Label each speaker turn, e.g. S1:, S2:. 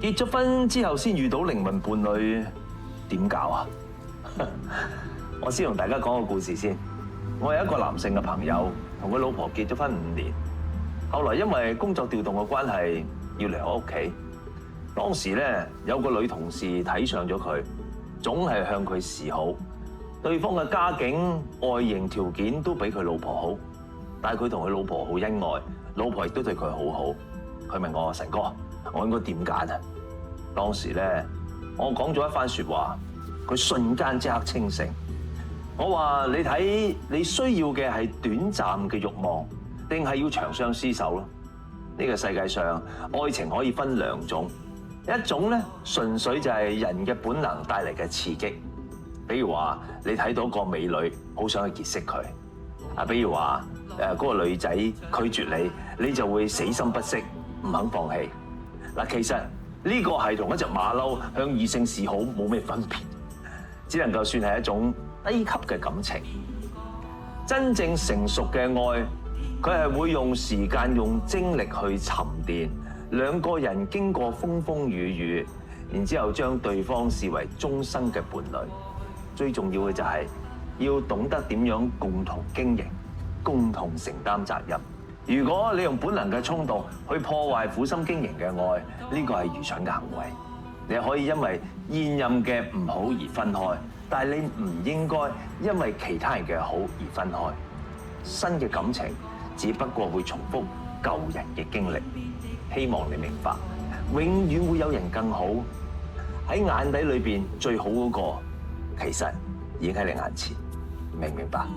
S1: 結咗婚之後先遇到靈魂伴侶，點搞啊？我先同大家講個故事先。我有一個男性嘅朋友，同佢老婆結咗婚5年，後來因為工作調動嘅關係，要離開屋企。當時咧有個女同事睇上咗佢，總係向佢示好。對方嘅家境、外形條件都比佢老婆好，但係佢同佢老婆好恩愛，老婆亦都對佢好好。佢問我：神哥，我應該點揀啊？當時咧，我講咗一番説話，佢瞬間即刻清醒。我話：你睇，你需要嘅係短暫嘅慾望，定係要長相廝守咯？呢個世界上愛情可以分2種，一種咧純粹就係人嘅本能帶嚟嘅刺激，比如話你睇到個美女，好想去結識佢啊，比如話嗰個女仔拒絕你，你就會死心不息，唔肯放棄。嗱，其實呢個係同一隻馬騮向異性示好冇咩分別，只能夠算係一種低級嘅感情。真正成熟嘅愛，佢係會用時間、用精力去沉澱，兩個人經過風風雨雨，然之後將對方視為終生嘅伴侶。最重要嘅就係要懂得點樣共同經營、共同承擔責任。如果你用本能嘅衝動去破壞苦心經營嘅愛，呢個係愚蠢嘅行為。你可以因為現任嘅唔好而分開，但係你唔應該因為其他人嘅好而分開。新嘅感情只不過會重複舊人嘅經歷。希望你明白，永遠會有人更好。喺眼底裏邊最好嗰個，其實已經喺你眼前。明唔明白？